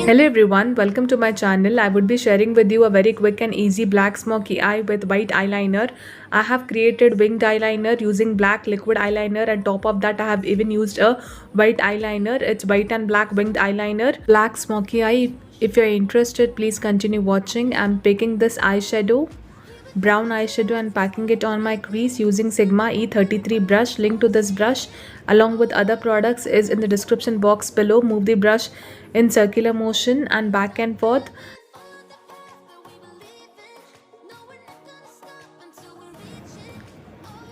Hello everyone, welcome to my channel. I would be sharing with you a very quick and easy black smoky eye with white eyeliner. I have created winged eyeliner using black liquid eyeliner, and top of that I have even used a white eyeliner. It's white and black winged eyeliner. Black smoky eye. If you're interested, please continue watching. I'm picking this eyeshadow, brown eyeshadow, and packing it on my crease using Sigma E33 brush. Link to this brush along with other products is in the description box below. Move the brush in circular motion and back and forth.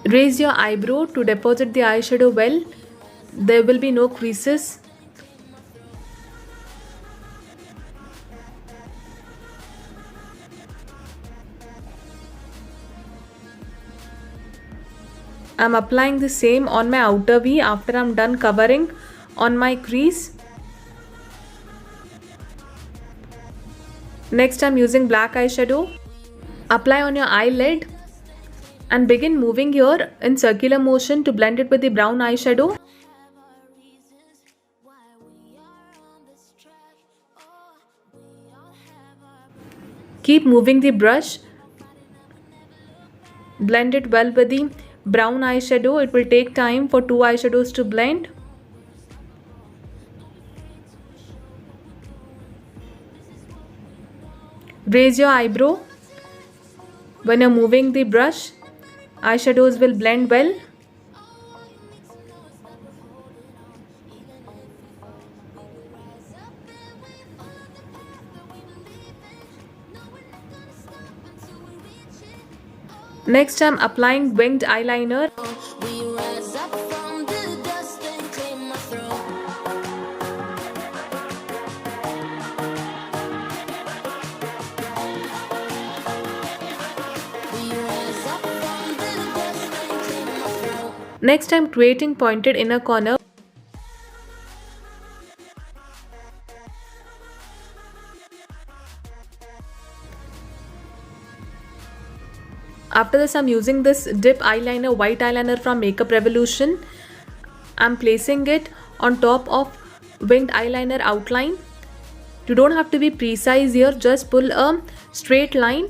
Raise your eyebrow to deposit the eyeshadow well. There will be no creases. I'm applying the same on my outer V after I'm done covering on my crease. Next, I'm using black eyeshadow. Apply on your eyelid and begin moving here in circular motion to blend it with the brown eyeshadow. Keep moving the brush. Blend it well with the brown eyeshadow. It will take time for two eyeshadows to blend. Raise your eyebrow. When you're moving the brush, eyeshadows will blend well. Next, I'm applying winged eyeliner. Next, I'm creating pointed inner corner. After this, I'm using this dip eyeliner, white eyeliner from Makeup Revolution. I'm placing it on top of winged eyeliner outline. You don't have to be precise here, just pull a straight line.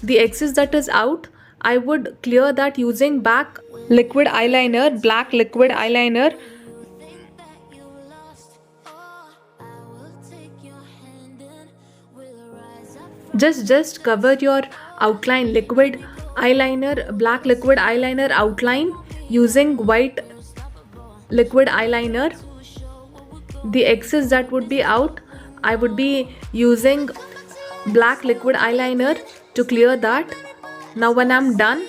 The excess that is out, I would clear that using black liquid eyeliner. Just cover your outline, black liquid eyeliner outline using white liquid eyeliner. The excess that would be out, I would be using black liquid eyeliner to clear that. Now when I'm done,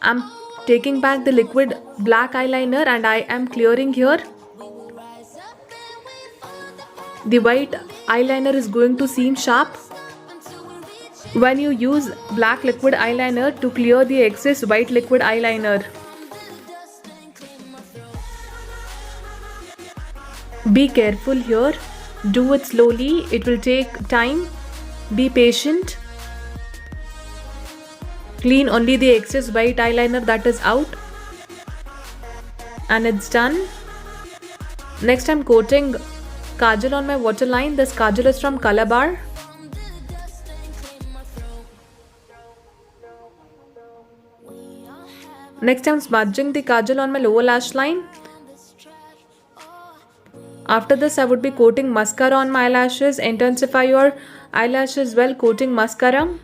I'm taking back the liquid black eyeliner and I am clearing here. The white eyeliner is going to seem sharp. When you use black liquid eyeliner to clear the excess white liquid eyeliner, be careful here. Do it slowly. It will take time. Be patient. Clean only the excess white eyeliner that is out. And it's done. Next, I'm coating kajal on my waterline. This kajal is from Color Bar. Next, I'm smudging the kajal on my lower lash line. After this, I would be coating mascara on my eyelashes. Intensify your eyelashes while coating mascara.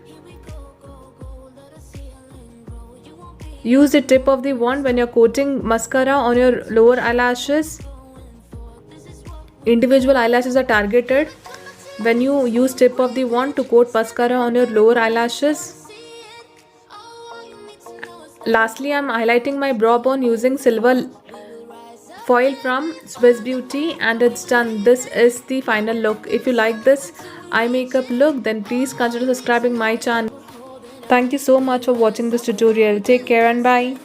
Use the tip of the wand when you're coating mascara on your lower eyelashes. Individual eyelashes are targeted when you use tip of the wand to coat mascara on your lower eyelashes. Lastly, I'm highlighting my brow bone using silver foil from Swiss Beauty, and it's done. This is the final look. If you like this eye makeup look, then please consider subscribing my channel. Thank you so much for watching this tutorial. Take care and bye.